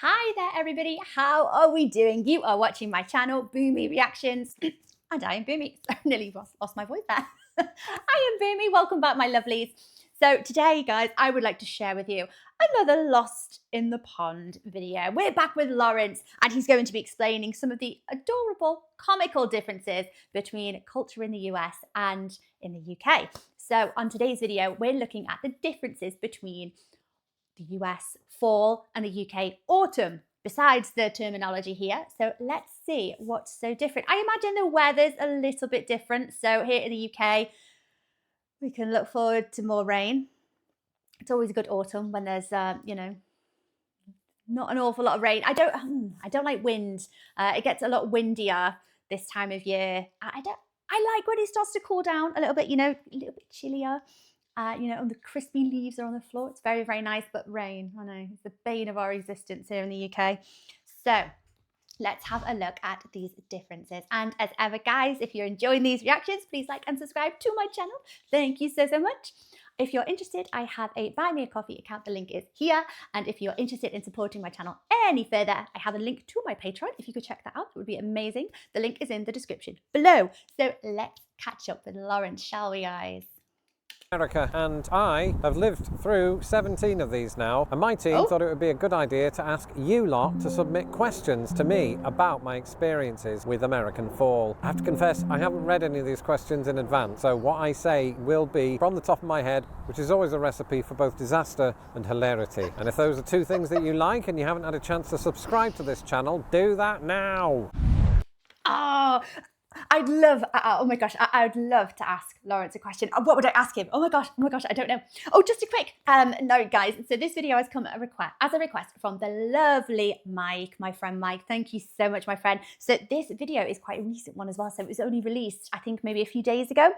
Hi there everybody, how are we doing? You are watching my channel, Boomy Reactions, and I am Boomy. I nearly lost my voice there. I am Boomy, welcome back my lovelies. So today guys, I would like to share with you another Lost in the Pond video. We're back with Lawrence and he's going to be explaining some of the adorable, comical differences between culture in the US and in the UK. So on today's video, we're looking at the differences between the US fall and the UK autumn, besides the terminology here. So let's see what's so different. I imagine the weather's a little bit different. So here in the UK, we can look forward to more rain. It's always a good autumn when there's, you know, not an awful lot of rain. I don't like wind. It gets a lot windier this time of year. I like when it starts to cool down a little bit, you know, a little bit chillier. You know, and the crispy leaves are on the floor. It's very, very nice, but rain, I know, it's the bane of our existence here in the UK. So let's have a look at these differences. And as ever, guys, if you're enjoying these reactions, please like and subscribe to my channel. Thank you so, so much. If you're interested, I have a Buy Me a Coffee account. The link is here. And if you're interested in supporting my channel any further, I have a link to my Patreon. If you could check that out, it would be amazing. The link is in the description below. So let's catch up with Lawrence, shall we, guys? America, and I have lived through 17 of these now, and my team thought it would be a good idea to ask you lot to submit questions to me about my experiences with American fall. I have to confess, I haven't read any of these questions in advance, so what I say will be from the top of my head, which is always a recipe for both disaster and hilarity. And if those are two things that you like and you haven't had a chance to subscribe to this channel, do that now. Oh, I'd love, oh my gosh, I would love to ask Lawrence a question. What would I ask him? Oh my gosh, I don't know. Oh, just a quick note, guys. So this video has come as a request from the lovely Mike, my friend Mike. Thank you so much, my friend. So this video is quite a recent one as well. So it was only released, I think, maybe a few days ago.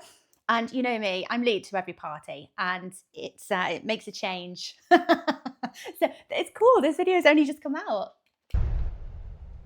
And you know me, I'm late to every party and it makes a change. So it's cool. This video has only just come out.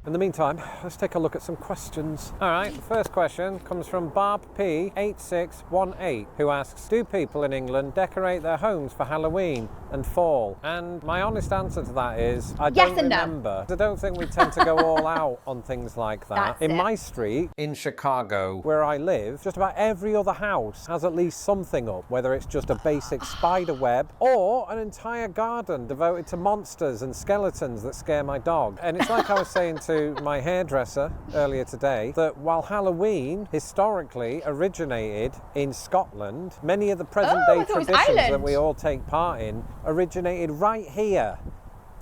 In the meantime, let's take a look at some questions. All right, the first question comes from Barb P8618, who asks, do people in England decorate their homes for Halloween and fall? And my honest answer to that is, I don't remember. I don't think we tend to go all out on things like that. In my street, in Chicago, where I live, just about every other house has at least something up, whether it's just a basic spider web or an entire garden devoted to monsters and skeletons that scare my dog. And it's like I was saying to my hairdresser earlier today that while Halloween historically originated in Scotland, many of the present day traditions that we all take part in originated right here,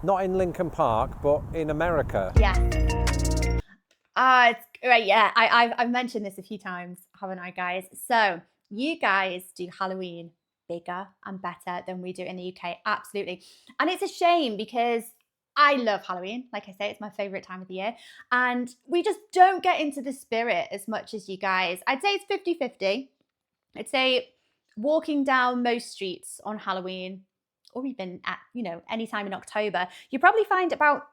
not in Lincoln Park, but in America. Yeah. It's great. Yeah, I've mentioned this a few times, haven't I, guys? So you guys do Halloween bigger and better than we do in the UK. Absolutely. And it's a shame because I love Halloween. Like I say, it's my favorite time of the year. And we just don't get into the spirit as much as you guys. I'd say it's 50-50. I'd say walking down most streets on Halloween, or even at, you know, any time in October, you probably find about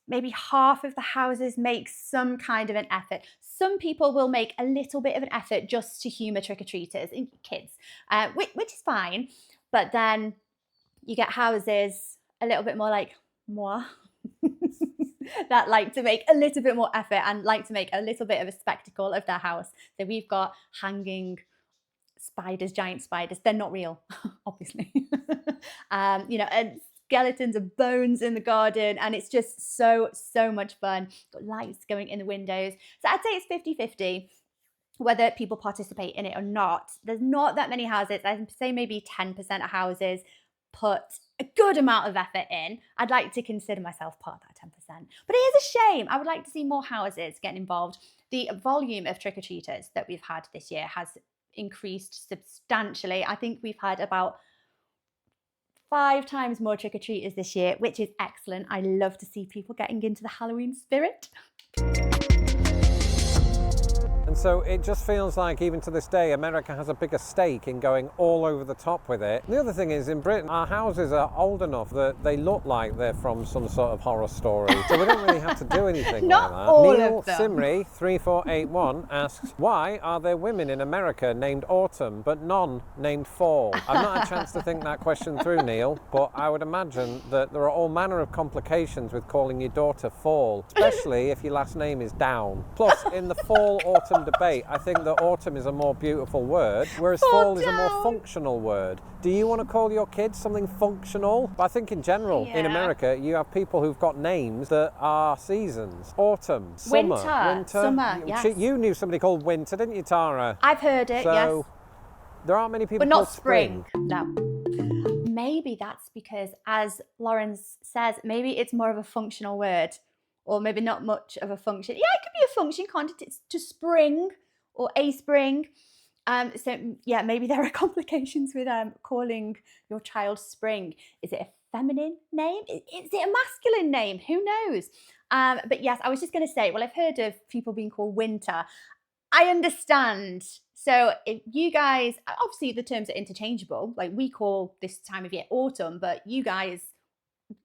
maybe half of the houses make some kind of an effort. Some people will make a little bit of an effort just to humour trick-or-treaters and kids, which is fine. But then you get houses a little bit more like moi that like to make a little bit more effort and like to make a little bit of a spectacle of their house. So we've got hanging spiders, giant spiders. They're not real, obviously. You know, and skeletons of bones in the garden, and it's just so much fun. Got lights going in the windows. So I'd say it's 50-50 whether people participate in it or not. There's not that many houses. I'd say maybe 10% of houses put a good amount of effort in. I'd like to consider myself part of that 10%. But it is a shame. I would like to see more houses getting involved. The volume of trick-or-treaters that we've had this year has increased substantially. I think we've had about 5 times more trick-or-treaters this year, which is excellent. I love to see people getting into the Halloween spirit. And And so it just feels like even to this day, America has a bigger stake in going all over the top with it. The other thing is, in Britain, our houses are old enough that they look like they're from some sort of horror story. So we don't really have to do anything Not like that. all Neil of them. Simri 3481 asks, why are there women in America named Autumn but none named Fall? I've not had a chance to think that question through, Neil, but I would imagine that there are all manner of complications with calling your daughter Fall, especially if your last name is Down. Plus, in the fall-autumn debate, I think that autumn is a more beautiful word, whereas fall is a more functional word. Do you want to call your kids something functional? But I think in general, in America, you have people who've got names that are seasons. Autumn, summer, winter. Summer, yes. You knew somebody called Winter, didn't you, Tara? I've heard it, yes. There aren't many people But not called spring. No. Maybe that's because, as Lawrence says, maybe it's more of a functional word, or maybe not much of a function. Yeah, it could be a function, can't it? It's to spring or a spring. So yeah, maybe there are complications with calling your child Spring. Is it a feminine name? Is it a masculine name? Who knows? But yes, I was just going to say, well, I've heard of people being called Winter. I understand. So if you guys, obviously the terms are interchangeable. Like we call this time of year autumn, but you guys,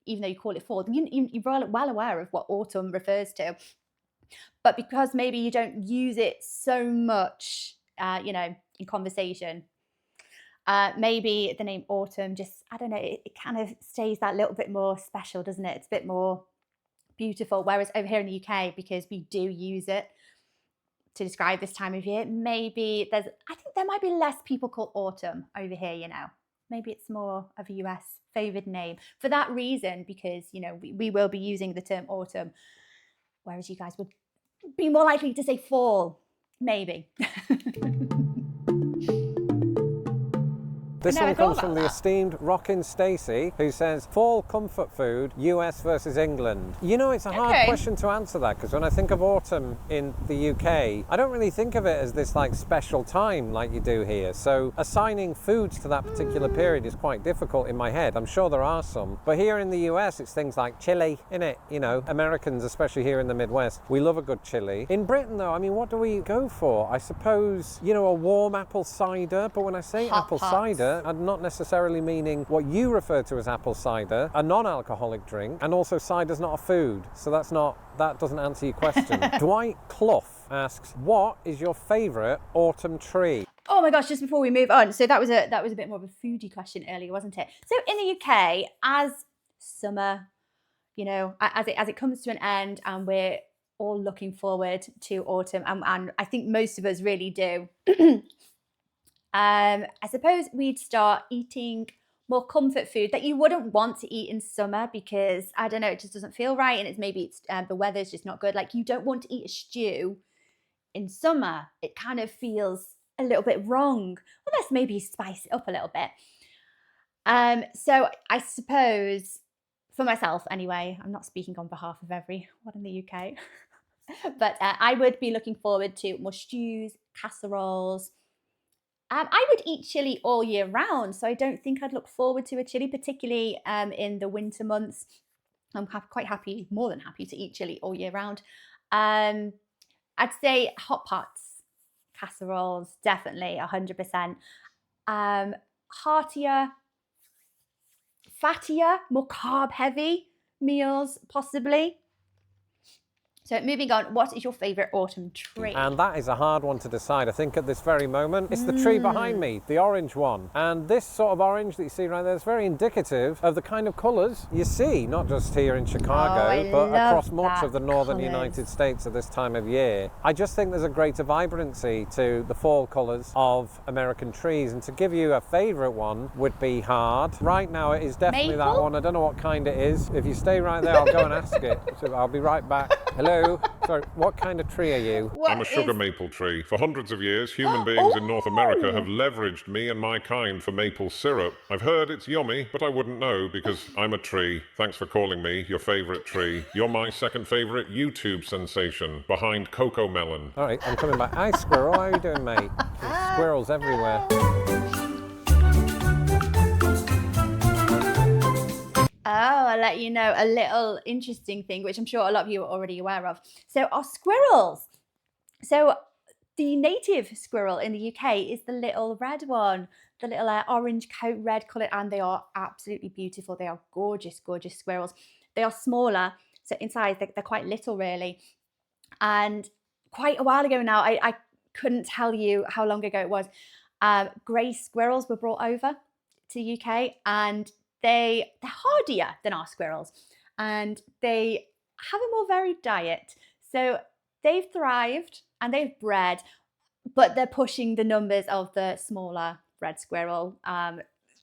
even though you call it fall, you're well aware of what autumn refers to. But because maybe you don't use it so much, in conversation, maybe the name autumn just, I don't know, it kind of stays that little bit more special, doesn't it? It's a bit more beautiful. Whereas over here in the UK, because we do use it to describe this time of year, maybe I think there might be less people called autumn over here, Maybe it's more of a US favoured name for that reason, because, we will be using the term autumn, whereas you guys would be more likely to say fall, maybe. This one comes from the esteemed Rockin' Stacey, who says, fall comfort food, US versus England. It's a hard question to answer that, because when I think of autumn in the UK, I don't really think of it as this special time like you do here. So assigning foods to that particular period is quite difficult in my head. I'm sure there are some. But here in the US, it's things like chili, innit? Americans, especially here in the Midwest, we love a good chili. In Britain, though, what do we go for? I suppose, a warm apple cider. But when I say apple cider, I'm not necessarily meaning what you refer to as apple cider, a non-alcoholic drink, and also cider's not a food, so that doesn't answer your question. Dwight Clough asks, what is your favourite autumn tree? Oh my gosh, just before we move on, so that was a bit more of a foodie question earlier, wasn't it? So in the UK, as summer, as it comes to an end, and we're all looking forward to autumn, and I think most of us really do. I suppose we'd start eating more comfort food that you wouldn't want to eat in summer, because I don't know, it just doesn't feel right, and it's the weather's just not good. Like, you don't want to eat a stew in summer. It kind of feels a little bit wrong, unless maybe you spice it up a little bit. So I suppose for myself anyway, I'm not speaking on behalf of everyone in the UK, but I would be looking forward to more stews, casseroles. I would eat chili all year round, so I don't think I'd look forward to a chili, particularly in the winter months. I'm quite happy, more than happy, to eat chili all year round. I'd say hot pots, casseroles, definitely 100%. Heartier, fattier, more carb-heavy meals, possibly. So moving on, what is your favourite autumn tree? And that is a hard one to decide, I think, at this very moment. It's the tree behind me, the orange one. And this sort of orange that you see right there is very indicative of the kind of colours you see, not just here in Chicago, but across much of the northern United States at this time of year. I just think there's a greater vibrancy to the fall colours of American trees. And to give you a favourite one would be hard. Right now it is definitely Maple? that one. I don't know what kind it is. If you stay right there, I'll go and ask it. So I'll be right back. Hello? Sorry, what kind of tree are you? I'm a sugar maple tree. For hundreds of years, human beings in North America have leveraged me and my kind for maple syrup. I've heard it's yummy, but I wouldn't know because I'm a tree. Thanks for calling me your favourite tree. You're my second favourite YouTube sensation, behind Coco Melon. All right, I'm coming back. Hi, squirrel. How are you doing, mate? There's squirrels everywhere. Oh, I'll let you know a little interesting thing, which I'm sure a lot of you are already aware of. So our squirrels. So the native squirrel in the UK is the little red one, the little orange coat, red colour, and they are absolutely beautiful. They are gorgeous, gorgeous squirrels. They are smaller, so in size, they're quite little really. And quite a while ago now, I couldn't tell you how long ago it was, grey squirrels were brought over to UK, and they're hardier than our squirrels, and they have a more varied diet. So they've thrived and they've bred, but they're pushing the numbers of the smaller red squirrel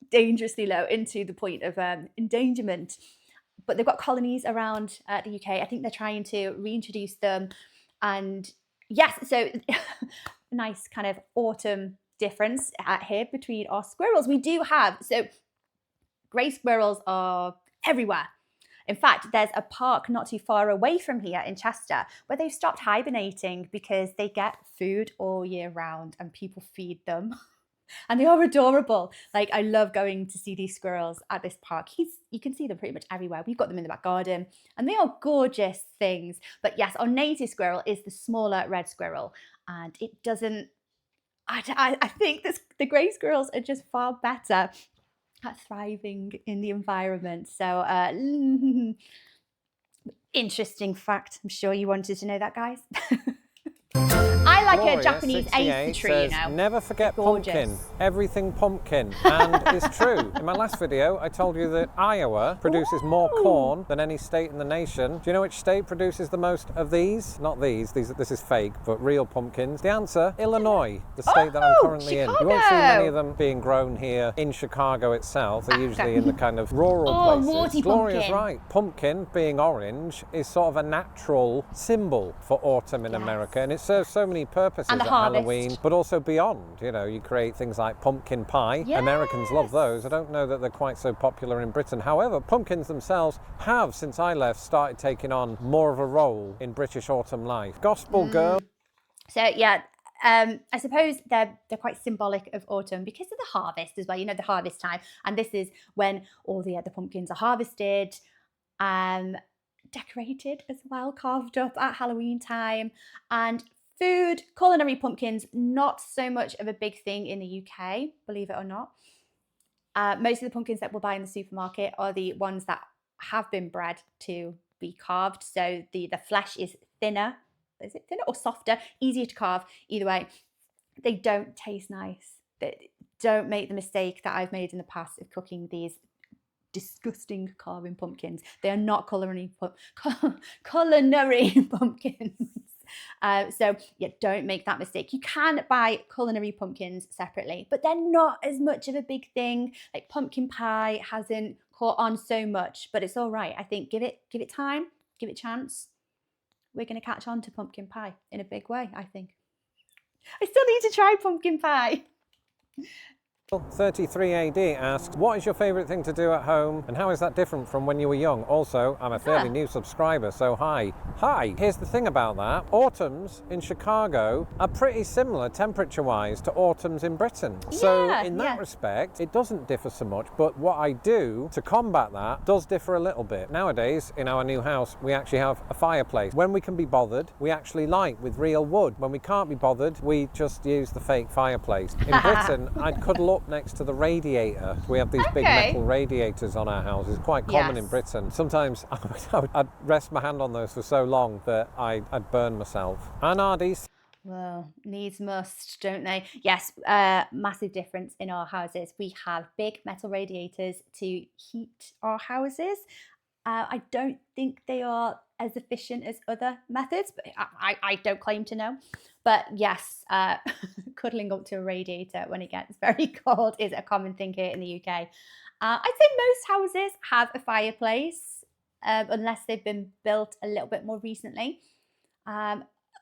dangerously low, into the point of endangerment. But they've got colonies around the UK. I think they're trying to reintroduce them. And yes, so nice kind of autumn difference here between our squirrels. We do have, so grey squirrels are everywhere. In fact, there's a park not too far away from here in Chester where they've stopped hibernating because they get food all year round and people feed them. And they are adorable. Like, I love going to see these squirrels at this park. You can see them pretty much everywhere. We've got them in the back garden and they are gorgeous things. But yes, our native squirrel is the smaller red squirrel, and it doesn't, I think the grey squirrels are just far better at thriving in the environment. So interesting fact. I'm sure you wanted to know that, guys. I like Gloria, a Japanese 68, ace tree, says, you know. never forget Gorgeous. pumpkin. Everything pumpkin. And it's true. In my last video, I told you that Iowa produces more corn than any state in the nation. Do you know which state produces the most of these? Not these. This is fake, but real pumpkins. The answer, Illinois, the state that I'm currently in. You won't see many of them being grown here in Chicago itself. They're usually in the kind of rural places. Warty Gloria's pumpkin. right. Pumpkin, being orange, is sort of a natural symbol for autumn in America, and it serves so many purposes And the at harvest. Halloween, but also beyond. You know, you create things like pumpkin pie. Yes. Americans love those. I don't know that they're quite so popular in Britain. However, pumpkins themselves have, since I left, started taking on more of a role in British autumn life. Gospel Girl. So yeah, I suppose they're quite symbolic of autumn because of the harvest as well. You know, the harvest time, and this is when all the pumpkins are harvested, decorated as well, carved up at Halloween time. And food, culinary pumpkins, not so much of a big thing in the UK, believe it or not. Most of the pumpkins that we'll buy in the supermarket are the ones that have been bred to be carved. So the flesh is thinner. Is it thinner or softer? Easier to carve. Either way, they don't taste nice. Don't make the mistake that I've made in the past of cooking these disgusting carving pumpkins. They are not culinary pumpkins. So yeah, don't make that mistake. You can buy culinary pumpkins separately, but they're not as much of a big thing. Like pumpkin pie hasn't caught on so much, but it's all right. I think give it time, give it a chance. We're going to catch on to pumpkin pie in a big way, I think. I still need to try pumpkin pie. 33 AD asks, what is your favourite thing to do at home and how is that different from when you were young? Also, I'm a fairly new subscriber, so hi. Hi! Here's the thing about that. Autumns in Chicago are pretty similar temperature-wise to autumns in Britain. So in that respect, it doesn't differ so much, but what I do to combat that does differ a little bit. Nowadays, in our new house, we actually have a fireplace. When we can be bothered, we actually light with real wood. When we can't be bothered, we just use the fake fireplace. In Britain, I'd cuddle up next to the radiator. We have these big metal radiators on our house. It's quite common in Britain. Sometimes I'd rest my hand on those for so long that I'd burn myself. And Ardies. Well, needs must, don't they? Yes, massive difference in our houses. We have big metal radiators to heat our houses. I don't think they are as efficient as other methods, but I don't claim to know. But yes, cuddling up to a radiator when it gets very cold is a common thing here in the UK. I'd say most houses have a fireplace, unless they've been built a little bit more recently.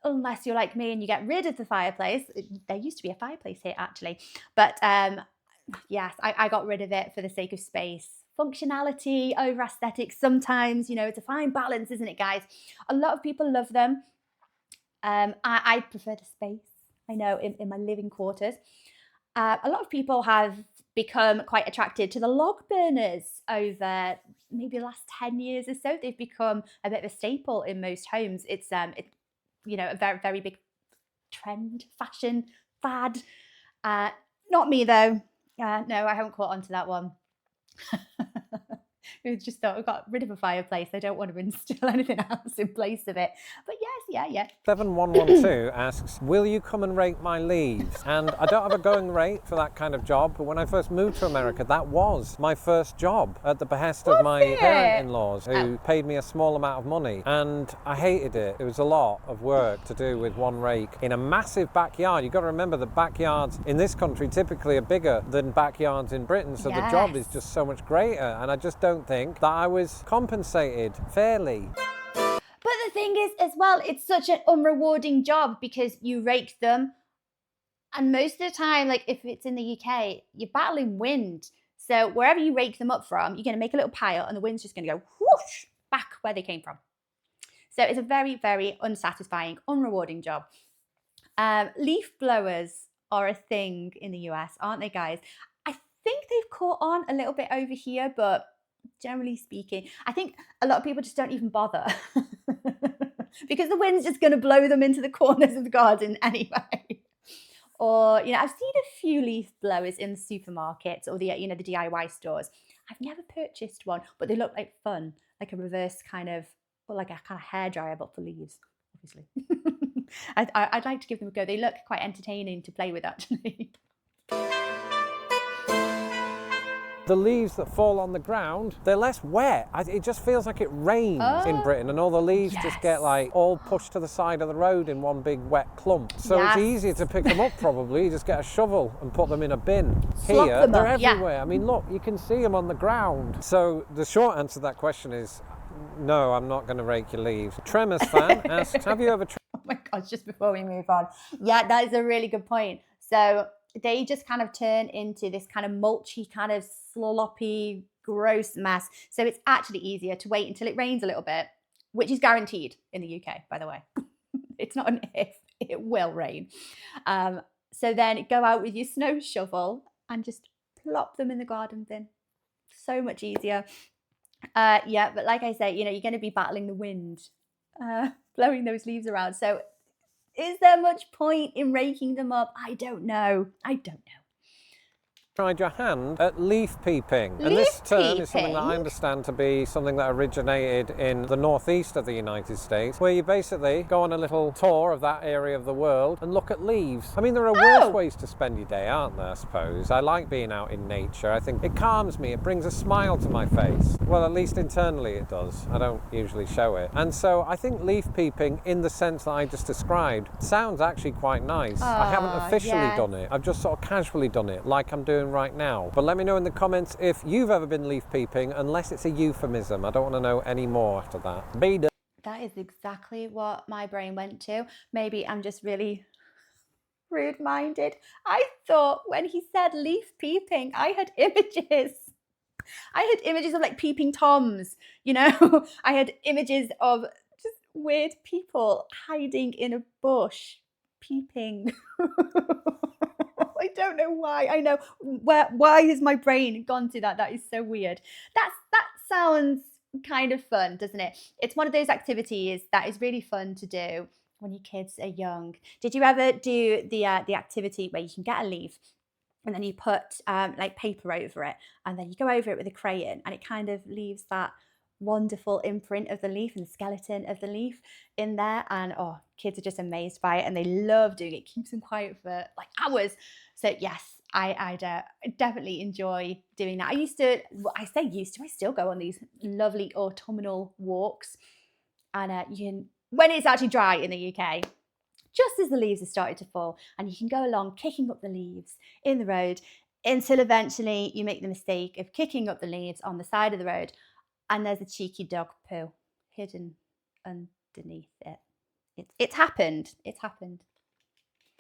Unless you're like me and you get rid of the fireplace. There used to be a fireplace here actually, but yes, I got rid of it for the sake of space. Functionality over aesthetics sometimes, you know, it's a fine balance, isn't it, guys? A lot of people love them. I prefer the space, I know, in my living quarters. A lot of people have become quite attracted to the log burners over maybe the last 10 years or so. They've become a bit of a staple in most homes. It's you know, a very, very big trend, fashion, fad. Not me though. No, I haven't caught on to that one. We just thought we got rid of a fireplace. I don't want to install anything else in place of it. But yes, yeah. 7112 asks, will you come and rake my leaves? And I don't have a going rate for that kind of job, but when I first moved to America, that was my first job at the behest of my parent-in-laws, who paid me a small amount of money. And I hated it. It was a lot of work to do with one rake in a massive backyard. You've got to remember that backyards in this country typically are bigger than backyards in Britain, so the job is just so much greater. And I just don't think that I was compensated fairly. But the thing is, as well, it's such an unrewarding job because you rake them, and most of the time, like if it's in the UK, you're battling wind. So wherever you rake them up from, you're going to make a little pile, and the wind's just going to go whoosh back where they came from. So it's a very, very unsatisfying, unrewarding job. Leaf blowers are a thing in the US, aren't they, guys? I think they've caught on a little bit over here, but generally speaking, I think a lot of people just don't even bother because the wind's just going to blow them into the corners of the garden anyway. Or, you know, I've seen a few leaf blowers in the supermarkets or the, you know, the DIY stores. I've never purchased one, but they look like fun, like a reverse kind of, or like a kind of hairdryer, but for leaves, obviously. I'd like to give them a go. They look quite entertaining to play with, actually. The leaves that fall on the ground, they're less wet. It just feels like it rains in Britain, and all the leaves just get like all pushed to the side of the road in one big wet clump. So it's easier to pick them up probably. You just get a shovel and put them in a bin. Here, they're everywhere. I mean, look, you can see them on the ground. So the short answer to that question is no, I'm not going to rake your leaves. Tremors fan asks, have you ever... Oh my gosh, just before we move on. Yeah, that is a really good point. So they just kind of turn into this kind of mulchy, kind of sloppy, gross mess. So it's actually easier to wait until it rains a little bit, which is guaranteed in the UK, by the way. It's not an if, it will rain. So then go out with your snow shovel and just plop them in the garden bin. So much easier. Yeah, but like I say, you know, you're going to be battling the wind, blowing those leaves around. So is there much point in raking them up? I don't know. Tried your hand at leaf peeping. And this term is something that I understand to be something that originated in the northeast of the United States, where you basically go on a little tour of that area of the world and look at leaves. I mean, there are worse ways to spend your day, aren't there, I suppose? I like being out in nature. I think it calms me. It brings a smile to my face. Well, at least internally it does. I don't usually show it. And so I think leaf peeping, in the sense that I just described, sounds actually quite nice. I haven't officially done it. I've just sort of casually done it, like I'm doing right now. But let me know in the comments if you've ever been leaf peeping, unless it's a euphemism. I don't want to know any more after that. Beta. That is exactly what my brain went to. Maybe I'm just really rude-minded. I thought when he said leaf peeping, I had images. of like peeping toms, you know. I had images of just weird people hiding in a bush, peeping. I don't know why. I know why has my brain gone to that? That is so weird. That sounds kind of fun, doesn't it? It's one of those activities that is really fun to do when your kids are young. Did you ever do the activity where you can get a leaf and then you put like paper over it, and then you go over it with a crayon, and it kind of leaves that wonderful imprint of the leaf and the skeleton of the leaf in there, and oh, kids are just amazed by it and they love doing it. It keeps them quiet for like hours. So yes, I definitely enjoy doing that. I still go on these lovely autumnal walks, and when it's actually dry in the UK, just as the leaves have started to fall, and you can go along kicking up the leaves in the road until eventually you make the mistake of kicking up the leaves on the side of the road, and there's a cheeky dog poo hidden underneath it. It's happened.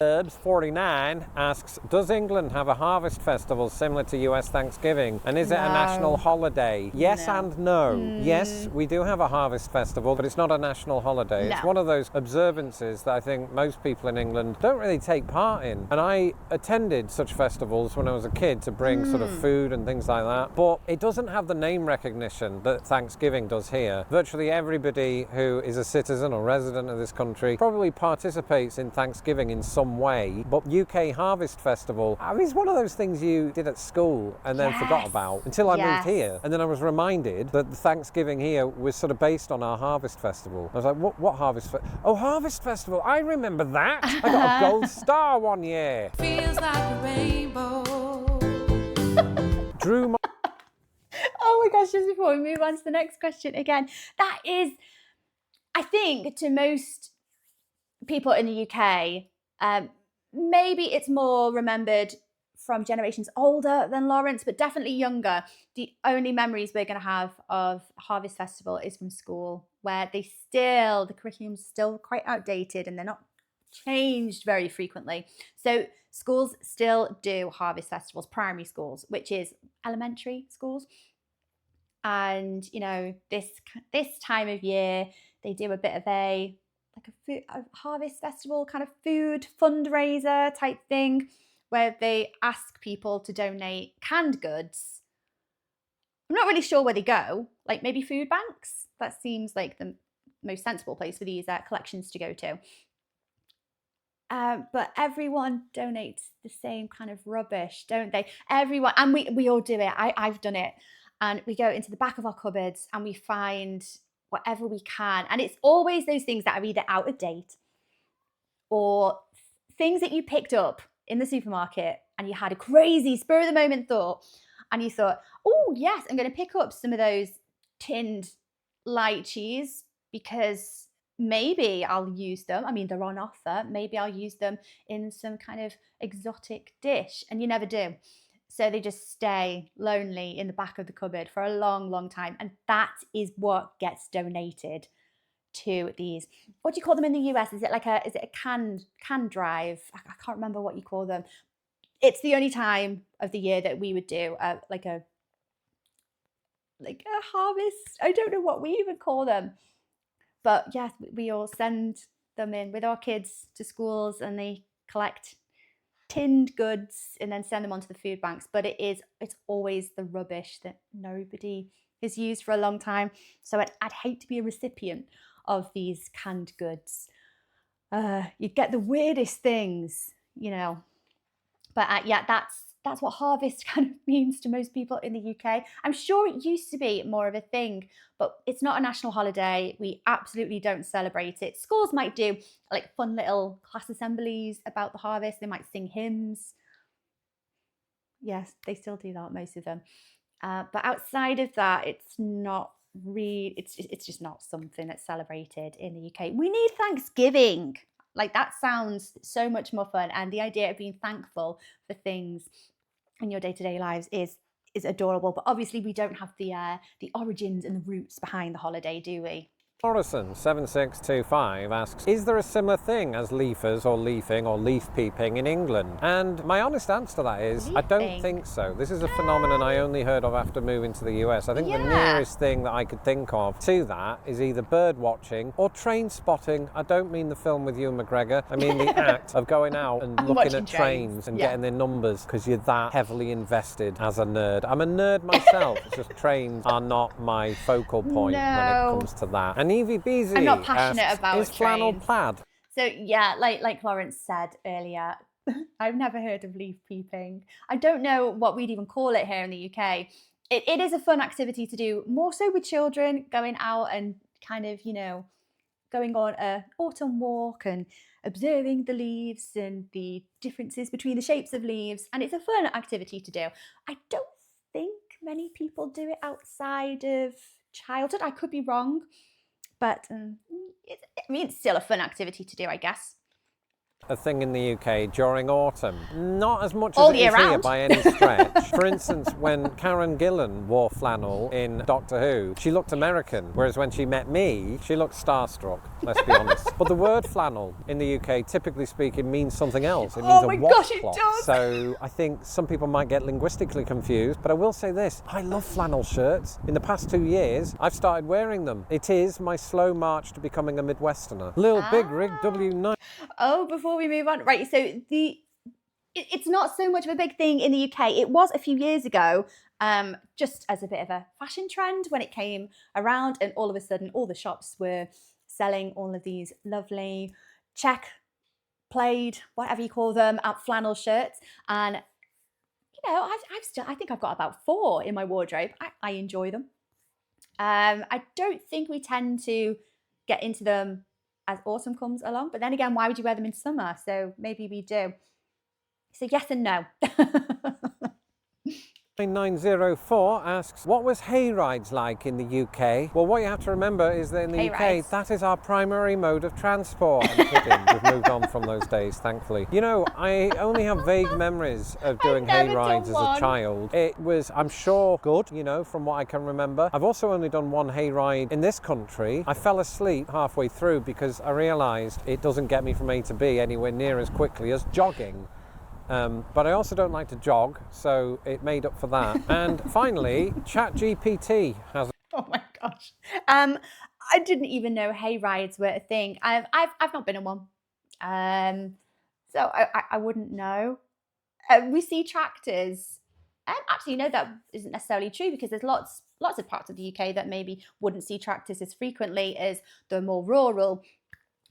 Herbs49 asks, does England have a harvest festival similar to US Thanksgiving? And is it a No. national holiday? Yes No. and no. Yes, we do have a harvest festival, but it's not a national holiday. It's No. one of those observances that I think most people in England don't really take part in. And I attended such festivals when I was a kid to bring sort of food and things like that. But it doesn't have the name recognition that Thanksgiving does here. Virtually everybody who is a citizen or resident of this country probably participates in Thanksgiving in some way, but UK Harvest Festival, I mean, it's one of those things you did at school and then forgot about until I moved here. And then I was reminded that the Thanksgiving here was sort of based on our Harvest Festival. I was like, what Harvest Festival? Oh, Harvest Festival, I remember that. I got a gold star one year. Feels like a rainbow. Drew my Oh my gosh, just before we move on to the next question again, that is, I think, to most people in the UK, maybe it's more remembered from generations older than Lawrence, but definitely younger. The only memories we're going to have of Harvest Festival is from school, where the curriculum's still quite outdated and they're not changed very frequently. So schools still do Harvest Festivals, primary schools, which is elementary schools. And, you know, this time of year, they do a bit of a harvest festival kind of food fundraiser type thing where they ask people to donate canned goods. I'm not really sure where they go, like maybe food banks. That seems like the most sensible place for these collections to go to. But everyone donates the same kind of rubbish, don't they? Everyone, and we all do it. I've done it. And we go into the back of our cupboards and we find whatever we can. And it's always those things that are either out of date or things that you picked up in the supermarket and you had a crazy spur of the moment thought and you thought, oh yes, I'm going to pick up some of those tinned lychees because maybe I'll use them. I mean, they're on offer. Maybe I'll use them in some kind of exotic dish, and you never do. So they just stay lonely in the back of the cupboard for a long, long time. And that is what gets donated to these. What do you call them in the US? Is it a can drive? I can't remember what you call them. It's the only time of the year that we would do like a harvest. I don't know what we even call them. But yes, we all send them in with our kids to schools and they collect tinned goods and then send them onto the food banks. But it's always the rubbish that nobody has used for a long time. So I'd hate to be a recipient of these canned goods. You'd get the weirdest things, you know. But yeah, that's what harvest kind of means to most people in the UK. I'm sure it used to be more of a thing, but it's not a national holiday. We absolutely don't celebrate it. Schools might do like fun little class assemblies about the harvest. They might sing hymns. Yes, they still do that, most of them. But outside of that, it's not really, it's just not something that's celebrated in the UK. We need Thanksgiving. Like, that sounds so much more fun. And the idea of being thankful for things in your day-to-day lives is adorable. But obviously we don't have the origins and the roots behind the holiday, do we? Morrison7625 asks, is there a similar thing as leafers or leafing or leaf peeping in England? And my honest answer to that is, I don't think so. This is a phenomenon I only heard of after moving to the US. I think the nearest thing that I could think of to that is either bird watching or train spotting. I don't mean the film with Ewan McGregor. I mean the act of going out and looking at trains and getting their numbers because you're that heavily invested as a nerd. I'm a nerd myself. It's just trains are not my focal point when it comes to that. And Evie Beezy I'm not passionate about is flannel trains. plaid. So yeah, like Lawrence said earlier, I've never heard of leaf peeping. I don't know what we'd even call it here in the UK. It is a fun activity to do, more so with children, going out and kind of, you know, going on an autumn walk and observing the leaves and the differences between the shapes of leaves. And it's a fun activity to do. I don't think many people do it outside of childhood. I could be wrong. But it's still a fun activity to do, I guess. a thing in the UK during autumn. Not as much All as it year is here round. by any stretch. For instance, when Karen Gillan wore flannel in Doctor Who, she looked American, whereas when she met me, she looked starstruck, let's be honest. But the word flannel in the UK, typically speaking, means something else. It means Oh my a gosh, it washcloth. does. So I think some people might get linguistically confused, but I will say this, I love flannel shirts. In the past 2 years, I've started wearing them. It is my slow march to becoming a Midwesterner. Lil Big Rig W9. Oh, before we move on, right, so it's not so much of a big thing in the UK. It was a few years ago, just as a bit of a fashion trend when it came around, and all of a sudden all the shops were selling all of these lovely check, plaid, whatever you call them, flannel shirts. And you know, I think I've got about 4 in my wardrobe. I enjoy them. I don't think we tend to get into them as autumn comes along, but then again, why would you wear them in summer? So maybe we do. So yes and no. 904 asks, what was hay rides like in the UK? Well, what you have to remember is that in the Hay UK, rides. that is our primary mode of transport. I'm kidding. We've moved on from those days, thankfully. You know, I only have vague memories of doing hay never done rides as a one. child. It was, I'm sure, good, you know, from what I can remember. I've also only done one hay ride in this country. I fell asleep halfway through because I realised it doesn't get me from A to B anywhere near as quickly as jogging. But I also don't like to jog, so it made up for that. And finally, ChatGPT has. Oh my gosh. I didn't even know hay rides were a thing. I've not been on one. So I wouldn't know. We see tractors. Actually, no, that isn't necessarily true, because there's lots of parts of the UK that maybe wouldn't see tractors as frequently as the more rural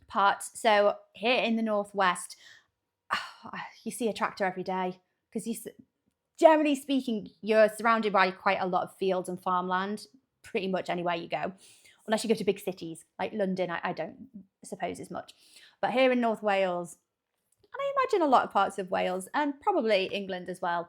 parts. So here in the northwest, you see a tractor every day, because generally speaking, you're surrounded by quite a lot of fields and farmland pretty much anywhere you go, unless you go to big cities like London. I don't suppose as much, but here in North Wales, and I imagine a lot of parts of Wales and probably England as well,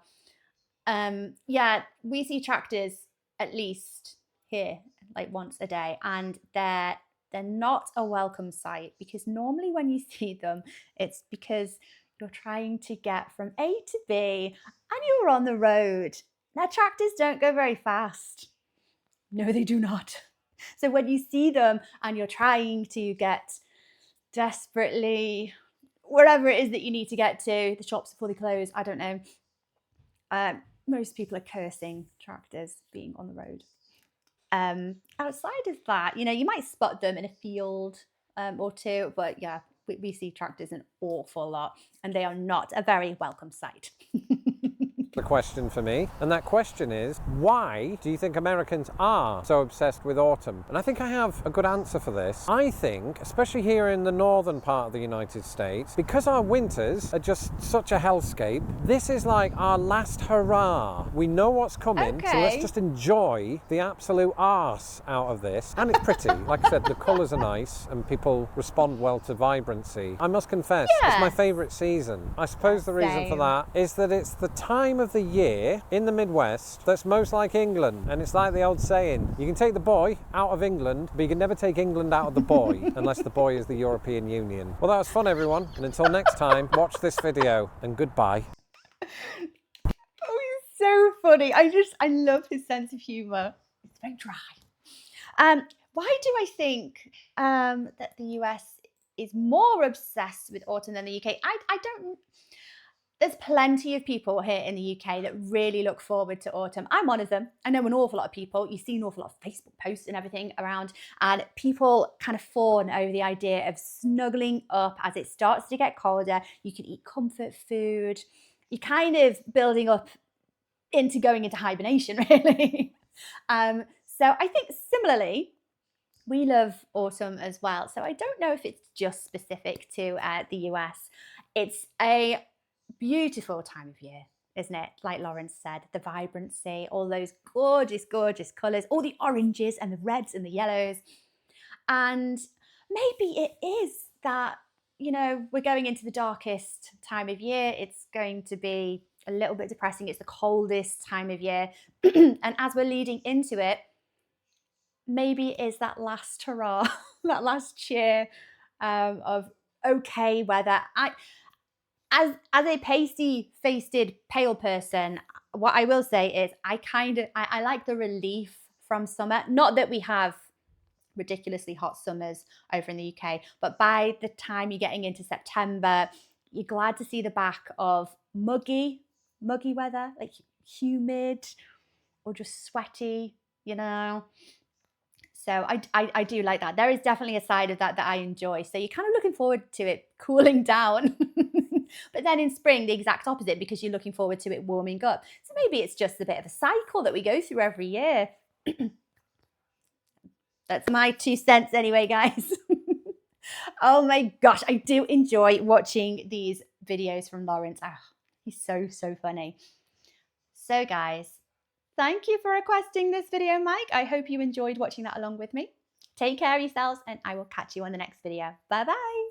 yeah, we see tractors at least here like once a day, and they're not a welcome sight, because normally when you see them, it's because you're trying to get from A to B and you're on the road. Now, tractors don't go very fast. No, they do not. So when you see them and you're trying to get desperately wherever it is that you need to get to, the shops before they close, I don't know. Most people are cursing tractors being on the road. Outside of that, you know, you might spot them in a field or two, but yeah, we see tractors an awful lot, and they are not a very welcome sight. The question for me, and that question is, why do you think Americans are so obsessed with autumn? And I think I have a good answer for this. I think, especially here in the northern part of the United States, because our winters are just such a hellscape, this is like our last hurrah. We know what's coming, so let's Okay. just enjoy the absolute arse out of this. And it's pretty. Like I said, the colours are nice and people respond well to vibrancy. I must confess, it's Yeah. my favourite season. I suppose the reason for Same. that is that it's the time of the year in the Midwest that's most like England. And it's like the old saying, you can take the boy out of England, but you can never take England out of the boy unless the boy is the European Union. Well, that was fun, everyone. And until next time, watch this video and goodbye. Oh, he's so funny. I love his sense of humour. It's very dry. Why do I think that the US is more obsessed with autumn than the UK? I don't. There's plenty of people here in the UK that really look forward to autumn. I'm one of them. I know an awful lot of people. You see an awful lot of Facebook posts and everything around, and people kind of fawn over the idea of snuggling up as it starts to get colder. You can eat comfort food. You're kind of building up into going into hibernation, really. So I think similarly, we love autumn as well. So I don't know if it's just specific to the US. It's a beautiful time of year, isn't it? Like Lawrence said, the vibrancy, all those gorgeous, gorgeous colours, all the oranges and the reds and the yellows. And maybe it is that, you know, we're going into the darkest time of year. It's going to be a little bit depressing. It's the coldest time of year. And as we're leading into it, maybe it is that last hurrah, that last cheer of okay weather. As a pasty-faced pale person, what I will say is I like the relief from summer. Not that we have ridiculously hot summers over in the UK, but by the time you're getting into September, you're glad to see the back of muggy weather, like humid or just sweaty, you know. So I do like that. There is definitely a side of that I enjoy. So you're kind of looking forward to it cooling down. But then in spring, the exact opposite, because you're looking forward to it warming up. So maybe it's just a bit of a cycle that we go through every year. That's my 2 cents anyway, guys. Oh my gosh, I do enjoy watching these videos from Lawrence. Oh, he's so funny. So guys, thank you for requesting this video, Mike. I hope you enjoyed watching that along with me. Take care of yourselves, and I will catch you on the next video. Bye-bye.